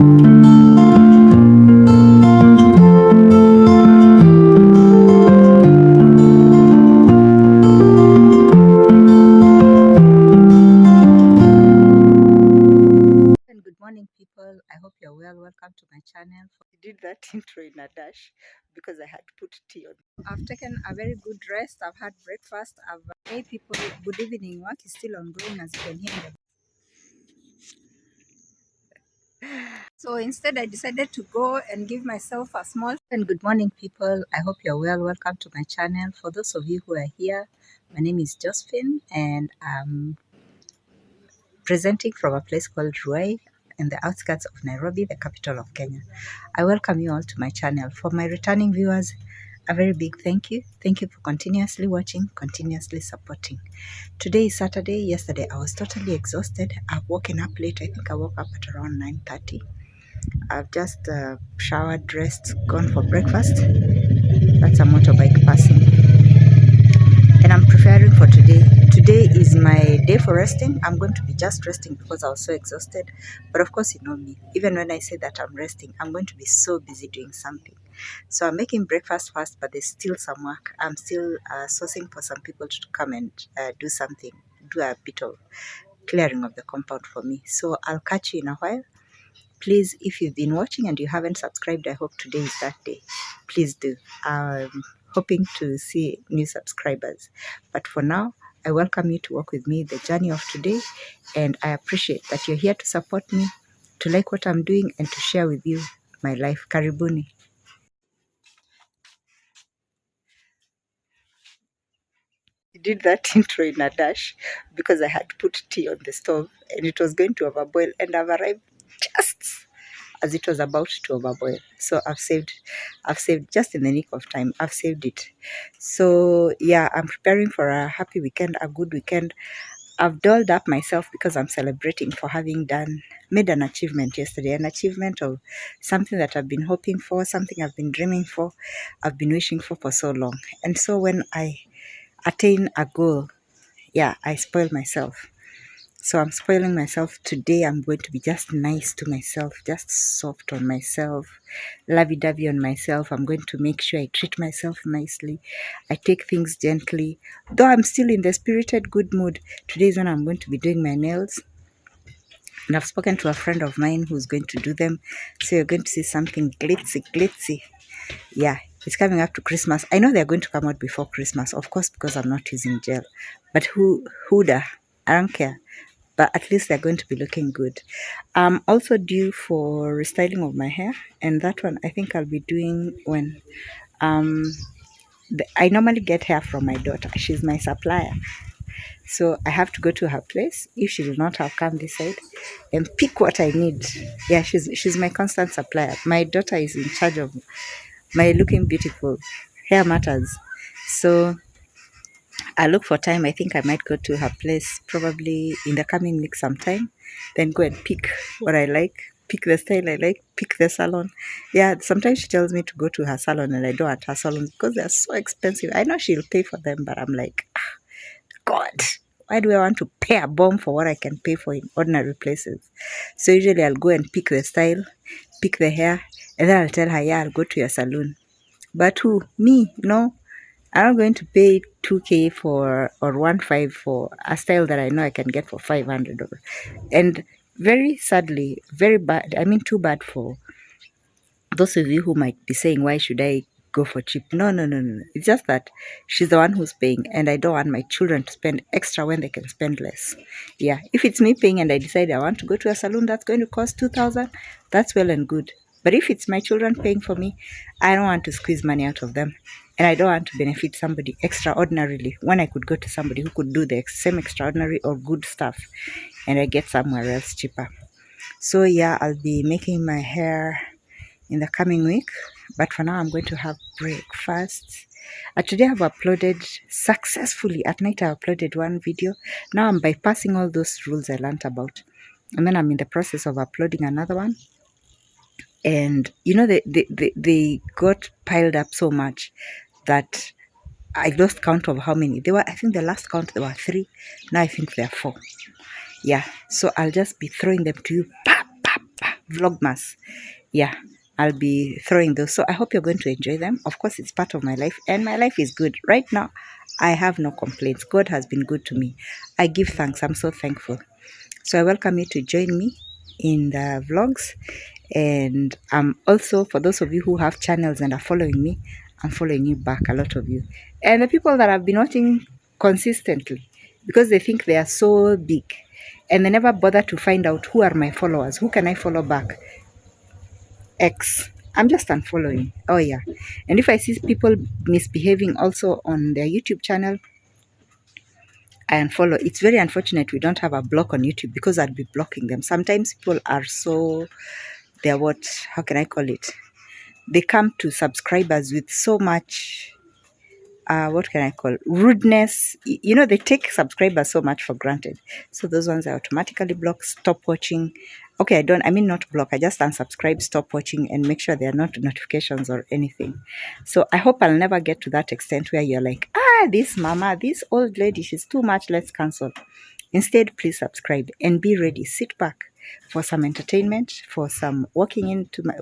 And good morning, people. I hope you're well. Welcome to my channel. I did that intro in a dash because I had to put tea on. I've taken a very good rest. I've had breakfast. Hey people, good evening. Work is still ongoing, as you can hear in the. So instead, I decided to go and give myself a small. And good morning, people. I hope you're well. Welcome to my channel. For those of you who are here, my name is Josephine, and presenting from a place called Ruai in the outskirts of Nairobi, the capital of Kenya. I welcome you all to my channel. For my returning viewers, a very big thank you. Thank you for continuously watching, continuously supporting. Today is Saturday. Yesterday I was totally exhausted. I've woken up late. I think I woke up at around 9:30. I've just showered, dressed, gone for breakfast. That's a motorbike passing. And I'm preparing for today. Today is my day for resting. I'm going to be just resting because I was so exhausted. But of course, you know me. Even when I say that I'm resting, I'm going to be so busy doing something. So I'm making breakfast first, but there's still some work. I'm still sourcing for some people to come and do something, do a bit of clearing of the compound for me. So I'll catch you in a while. Please, if you've been watching and you haven't subscribed, I hope today is that day. Please do. I'm hoping to see new subscribers. But for now, I welcome you to walk with me the journey of today. And I appreciate that you're here to support me, to like what I'm doing, and to share with you my life. Karibuni. I did that intro in a dash because I had put tea on the stove and it was going to overboil, and I've arrived just as it was about to overboil. So I've saved just in the nick of time. I've saved it. So yeah, I'm preparing for a happy weekend, a good weekend. I've dolled up myself because I'm celebrating for having made an achievement yesterday, an achievement of something that I've been hoping for, something I've been dreaming for, I've been wishing for so long. And so when I attain a goal, yeah, I spoil myself. So I'm spoiling myself today. I'm going to be just nice to myself, just soft on myself, lovey-dovey on myself. I'm going to make sure I treat myself nicely. I take things gently. Though I'm still in the spirited good mood, today is when I'm going to be doing my nails. And I've spoken to a friend of mine who's going to do them. So you're going to see something glitzy. Yeah, it's coming up to Christmas. I know they're going to come out before Christmas, of course, because I'm not using gel. But who'da? I don't care. But at least they're going to be looking good. I'm also due for restyling of my hair, and that one I think I'll be doing when um I normally get hair from my daughter. She's my supplier. So I have to go to her place if she will not have come this side and pick what I need. Yeah, she's my constant supplier. My daughter is in charge of my looking beautiful. Hair matters. So I look for time. I think I might go to her place probably in the coming week sometime. Then go and pick what I like, pick the style I like, pick the salon. Yeah, sometimes she tells me to go to her salon and I don't want her salon because they're so expensive. I know she'll pay for them, but I'm like, God, why do I want to pay a bomb for what I can pay for in ordinary places? So usually I'll go and pick the style, pick the hair, and then I'll tell her, yeah, I'll go to your salon. But who? Me? No. I'm not going to pay 2K for or 1.5 for a style that I know I can get for 500. And very sadly, very bad. I mean, too bad for those of you who might be saying, why should I go for cheap? No. It's just that she's the one who's paying, and I don't want my children to spend extra when they can spend less. Yeah, if it's me paying and I decide I want to go to a salon that's going to cost 2,000, that's well and good. But if it's my children paying for me, I don't want to squeeze money out of them. And I don't want to benefit somebody extraordinarily when I could go to somebody who could do the same extraordinary or good stuff and I get somewhere else cheaper. So yeah, I'll be making my hair in the coming week, but for now I'm going to have breakfast. Today I've uploaded successfully. At night I uploaded one video. Now I'm bypassing all those rules I learned about, and then I'm in the process of uploading another one. And you know, they got piled up so much that I lost count of how many they were. I think the last count there were 3. Now I think there are 4. Yeah, so I'll just be throwing them to you vlogmas. Yeah, I'll be throwing those. So I hope you're going to enjoy them. Of course, it's part of my life, and my life is good. Right now, I have no complaints. God has been good to me. I give thanks. I'm so thankful. So I welcome you to join me in the vlogs. And also, for those of you who have channels and are following me, I'm following you back, a lot of you. And the people that have been watching consistently, because they think they are so big and they never bother to find out who are my followers, who can I follow back. X. I'm just unfollowing. Oh yeah. And if I see people misbehaving also on their YouTube channel, I unfollow. It's very unfortunate we don't have a block on YouTube, because I'd be blocking them. Sometimes people are so, they're what, how can I call it? They come to subscribers with so much what can I call rudeness. You know, they take subscribers so much for granted. So those ones I automatically block, stop watching. Okay, I mean not block, I just unsubscribe, stop watching, and make sure there are not notifications or anything. So I hope I'll never get to that extent where you're like, this mama, this old lady, she's too much, let's cancel. Instead, please subscribe and be ready. Sit back for some entertainment, for some walking into my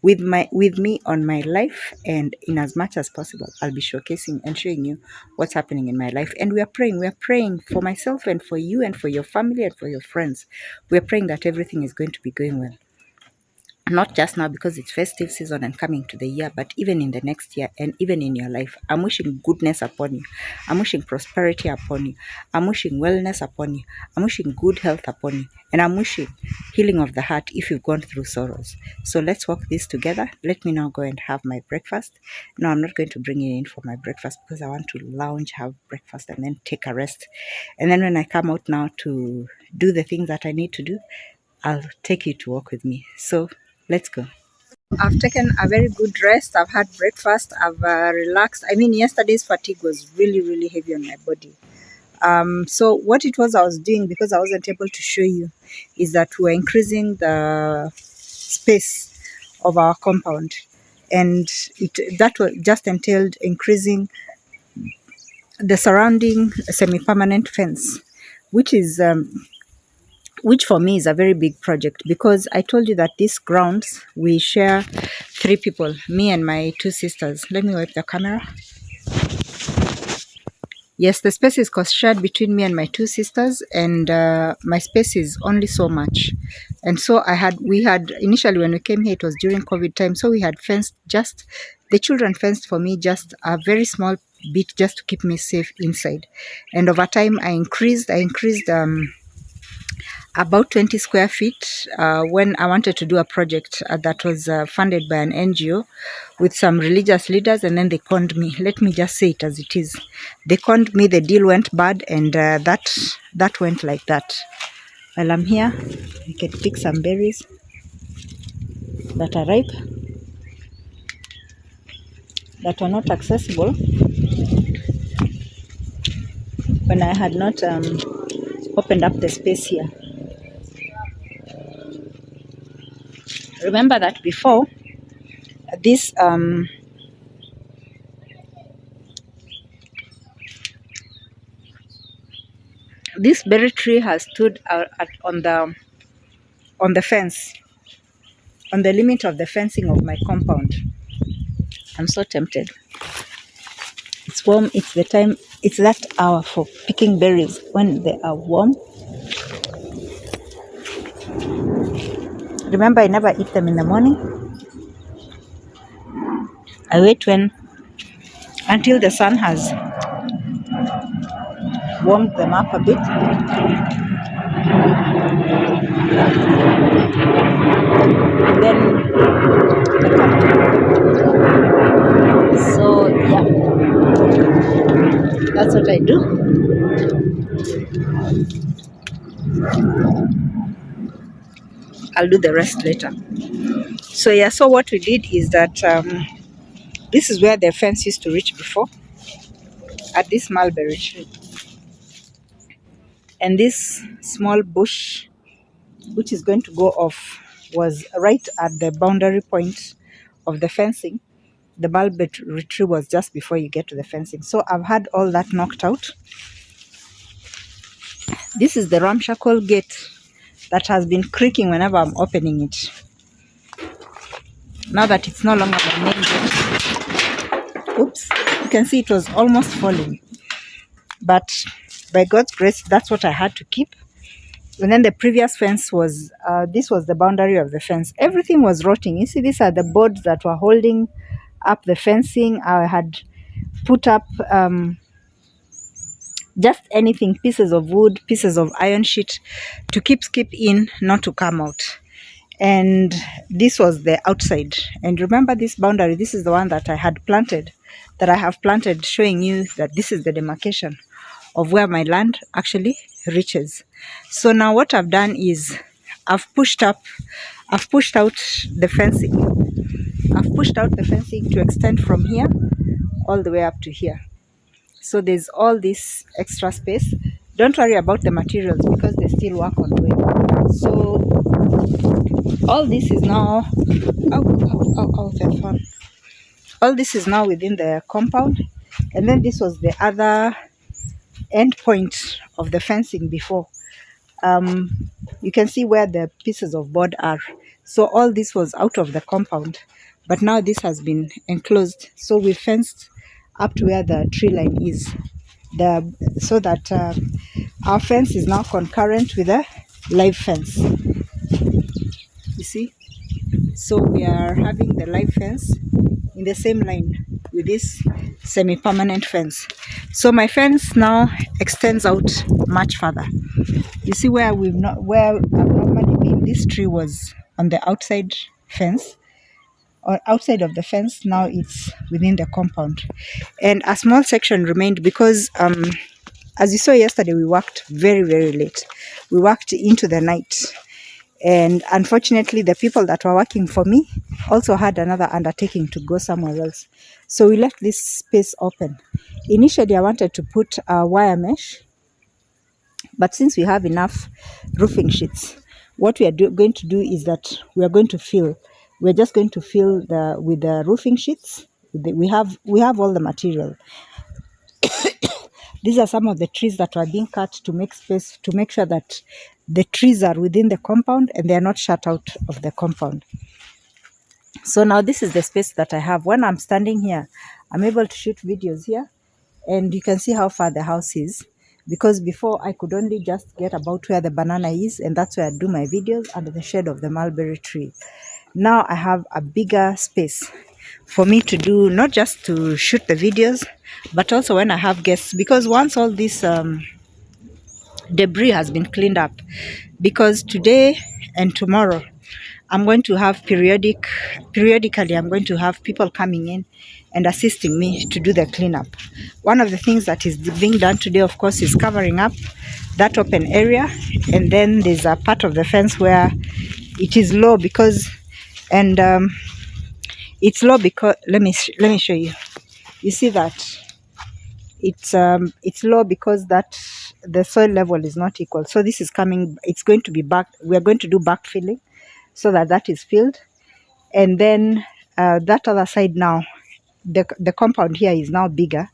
with me on my life, and in as much as possible, I'll be showcasing and showing you what's happening in my life. And we are praying. We are praying for myself and for you and for your family and for your friends. We are praying that everything is going to be going well, not just now because it's festive season and coming to the year, but even in the next year and even in your life. I'm wishing goodness upon you. I'm wishing prosperity upon you. I'm wishing wellness upon you. I'm wishing good health upon you. And I'm wishing healing of the heart if you've gone through sorrows. So let's walk this together. Let me now go and have my breakfast. No, I'm not going to bring you in for my breakfast because I want to lounge, have breakfast, and then take a rest. And then when I come out now to do the things that I need to do, I'll take you to walk with me. So let's go. I've taken a very good rest. I've had breakfast. I've relaxed. I mean, yesterday's fatigue was really, really heavy on my body. So what it was I was doing, because I wasn't able to show you, is that we're increasing the space of our compound, and that just entailed increasing the surrounding semi-permanent fence, which is which for me is a very big project, because I told you that these grounds we share 3 people, me and my 2 sisters. Let me wipe the camera. Yes, the space is shared between me and my 2 sisters, and my space is only so much. And so we had initially, when we came here, it was during COVID time, so we had fenced, just the children fenced for me just a very small bit just to keep me safe inside. And over time I increased about 20 square feet when I wanted to do a project that was funded by an NGO with some religious leaders, and then they conned me. Let me just say it as it is. They conned me, the deal went bad, and that went like that. While I'm here, I can pick some berries that are ripe, that were not accessible when I had not opened up the space here. Remember that before, this this berry tree has stood on the fence, on the limit of the fencing of my compound. I'm so tempted. It's warm. It's the time. It's that hour for picking berries when they are warm. Remember, I never eat them in the morning. I wait until the sun has warmed them up a bit. Then so yeah, that's what I do. I'll do the rest later. So yeah, so what we did is that this is where the fence used to reach before, at this mulberry tree. And this small bush, which is going to go off, was right at the boundary point of the fencing. The mulberry tree was just before you get to the fencing. So I've had all that knocked out. This is the ramshackle gate that has been creaking whenever I'm opening it. Now that it's no longer the main gate. Oops, you can see it was almost falling. But by God's grace, that's what I had to keep. And then the previous fence was, this was the boundary of the fence. Everything was rotting. You see, these are the boards that were holding up the fencing. I had put up just anything, pieces of wood, pieces of iron sheet to keep skip in, not to come out. And this was the outside. And remember this boundary, this is the one that I had planted, that I have planted, showing you that this is the demarcation of where my land actually reaches. So now what I've done is I've pushed out the fencing. I've pushed out the fencing to extend from here all the way up to here. So there's all this extra space. Don't worry about the materials because they still work on the way. So all this is now, all this is now within the compound. And then this was the other end point of the fencing before. You can see where the pieces of board are. So all this was out of the compound, but now this has been enclosed. So we fenced up to where the tree line is, so that our fence is now concurrent with the live fence. You see, so we are having the live fence in the same line with this semi-permanent fence. So my fence now extends out much further. You see where I've normally been, this tree was on the outside fence or outside of the fence. Now it's within the compound, and a small section remained because as you saw yesterday, we worked very, very late. We worked into the night, and unfortunately the people that were working for me also had another undertaking to go somewhere else, so we left this space open. Initially I wanted to put a wire mesh, but since we have enough roofing sheets, what we are going to do is that we're just going to fill with the roofing sheets. We have all the material. These are some of the trees that were being cut to make space, to make sure that the trees are within the compound and they are not shut out of the compound. So now this is the space that I have. When I'm standing here, I'm able to shoot videos here, and you can see how far the house is, because before I could only just get about where the banana is, and that's where I do my videos, under the shade of the mulberry tree. Now I have a bigger space for me to do, not just to shoot the videos, but also when I have guests, because once all this debris has been cleaned up, because today and tomorrow I'm going to have periodically I'm going to have people coming in and assisting me to do the cleanup. One of the things that is being done today, of course, is covering up that open area, and then there's a part of the fence where it is low because, and it's low because, let me show you. You see that it's low because that the soil level is not equal. So this is coming, it's going to be back, we're going to do backfilling so that is filled. And then that other side, now the compound here is now bigger.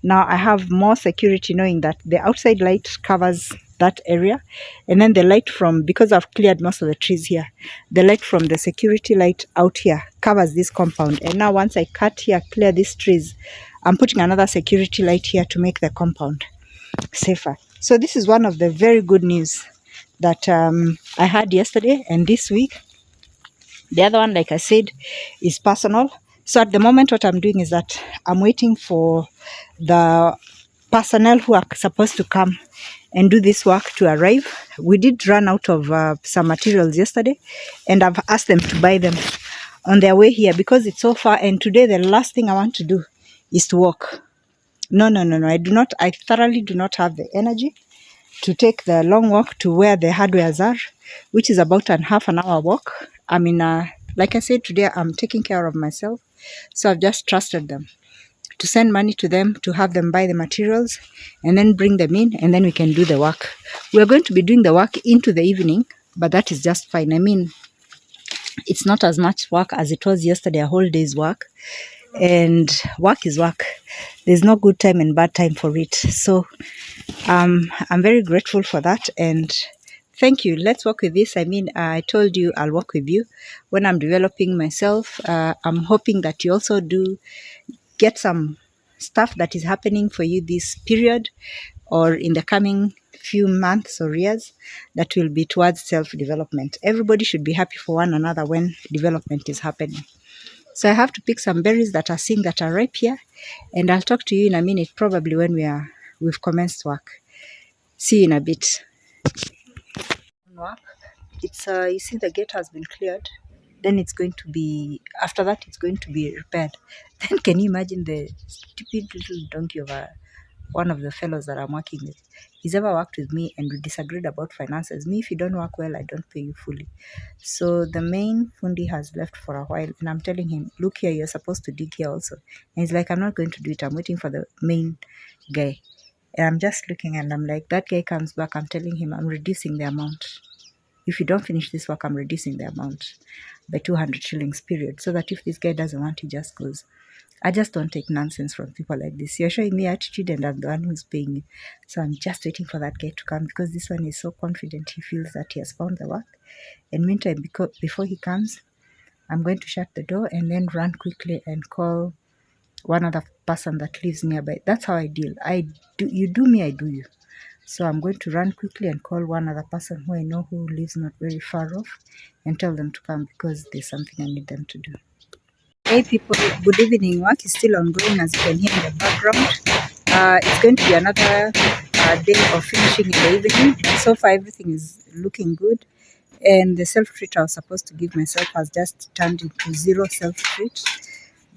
Now I have more security, knowing that the outside light covers that area, and then the light from, because I've cleared most of the trees here, the light from the security light out here covers this compound. And now once I cut here, clear these trees, I'm putting another security light here to make the compound safer. So this is one of the very good news that I had yesterday and this week. The other one, like I said, is personal. So at the moment, what I'm doing is that I'm waiting for the personnel who are supposed to come and do this work to arrive. We did run out of some materials yesterday, and I've asked them to buy them on their way here because it's so far. And today, the last thing I want to do is to walk. No. I thoroughly do not have the energy to take the long walk to where the hardwares are, which is about a half an hour walk. I mean, like I said, today I'm taking care of myself. So I've just trusted them to send money to them, to have them buy the materials and then bring them in, and then we can do the work. We're going to be doing the work into the evening, but that is just fine. I mean, it's not as much work as it was yesterday, a whole day's work. And work is work. There's no good time and bad time for it. So I'm very grateful for that, and thank you. Let's work with this. I mean, I told you I'll work with you when I'm developing myself. I'm hoping that you also do get some stuff that is happening for you this period or in the coming few months or years that will be towards self-development. Everybody should be happy for one another when development is happening. So I have to pick some berries that are seeing that are ripe here, and I'll talk to you in a minute, probably when we've commenced work. See you in a bit. Work. It's you see the gate has been cleared. Then it's going to be, after that it's going to be repaired. Then can you imagine the stupid little donkey of one of the fellows that I'm working with? He's ever worked with me and we disagreed about finances. Me, if you don't work well, I don't pay you fully. So the main fundi has left for a while and I'm telling him, look here, you're supposed to dig here also. And he's like, I'm not going to do it. I'm waiting for the main guy. And I'm just looking and I'm like, that guy comes back. I'm telling him I'm reducing the amount. If you don't finish this work, I'm reducing the amount by 200 shillings, period. So that if this guy doesn't want, he just goes. I just don't take nonsense from people like this. You're showing me attitude and I'm the one who's paying you. So I'm just waiting for that guy to come because this one is so confident. He feels that he has found the work. And meantime, before he comes, I'm going to shut the door and then run quickly and call one other person that lives nearby. That's how I deal. You do me, I do you. So I'm going to run quickly and call one other person who I know who lives not very far off and tell them to come because there's something I need them to do. Hey people, good evening. Work is still ongoing as you can hear in the background. It's going to be another day of finishing in the evening. So far everything is looking good. And the self-treat I was supposed to give myself has just turned into zero self-treat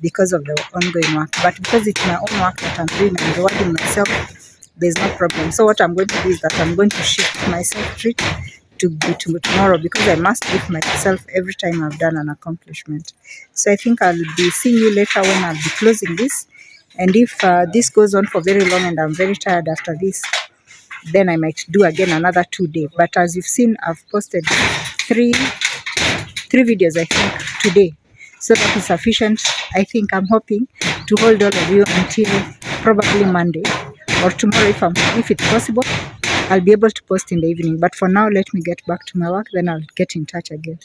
because of the ongoing work. But because it's my own work that I'm doing, I'm rewarding myself, there's no problem. So what I'm going to do is that I'm going to shift my self-treat to tomorrow because I must give myself every time I've done an accomplishment. So I think I'll be seeing you later when I'll be closing this. And if this goes on for very long and I'm very tired after this, then I might do again another 2 days. But as you've seen, I've posted three videos, I think, today. So that is sufficient. I think I'm hoping to hold all of you until probably Monday or tomorrow if it's possible. I'll be able to post in the evening. But for now, let me get back to my work. Then I'll get in touch again.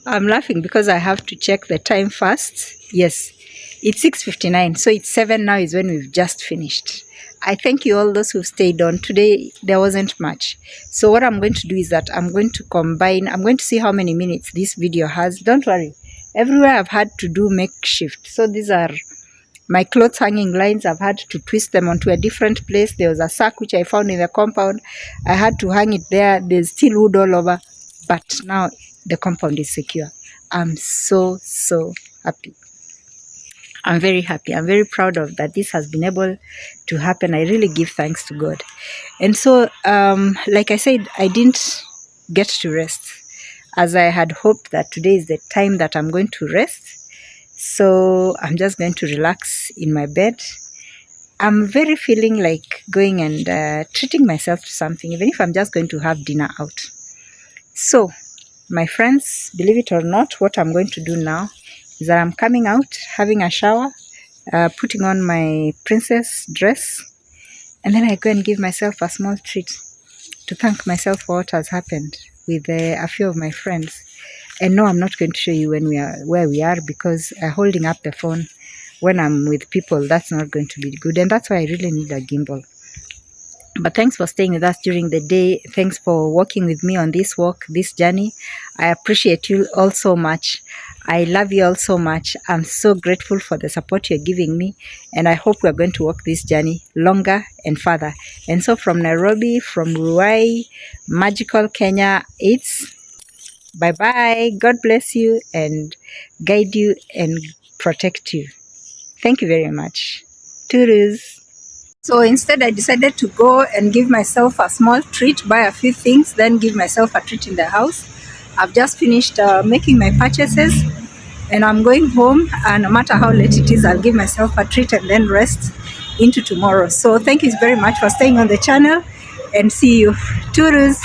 I'm laughing because I have to check the time first. Yes, it's 6:59. So it's 7 now is when we've just finished. I thank you all those who've stayed on. Today, there wasn't much. So what I'm going to do is that I'm going to combine. I'm going to see how many minutes this video has. Don't worry. Everywhere I've had to do makeshift. So these are my clothes hanging lines. I've had to twist them onto a different place. There was a sack which I found in the compound. I had to hang it there. There's still wood all over. But now the compound is secure. I'm so happy. I'm very happy. I'm very proud of that this has been able to happen. I really give thanks to God. And so, like I said, I didn't get to rest as I had hoped that today is the time that I'm going to rest. So I'm just going to relax in my bed. I'm very feeling like going and treating myself to something, even if I'm just going to have dinner out. So, my friends, believe it or not, what I'm going to do now is that I'm coming out, having a shower, putting on my princess dress, and then I go and give myself a small treat to thank myself for what has happened with a few of my friends. And no, I'm not going to show you where we are because holding up the phone when I'm with people, that's not going to be good. And that's why I really need a gimbal. But thanks for staying with us during the day. Thanks for walking with me on this walk, this journey. I appreciate you all so much. I love you all so much. I'm so grateful for the support you're giving me. And I hope we're going to walk this journey longer and further. And so from Nairobi, from Ruai, magical Kenya, it's bye-bye. God bless you and guide you and protect you. Thank you very much. Toodles. So instead, I decided to go and give myself a small treat, buy a few things, then give myself a treat in the house. I've just finished making my purchases and I'm going home, and no matter how late it is, I'll give myself a treat and then rest into tomorrow. So thank you very much for staying on the channel and see you. Toodles.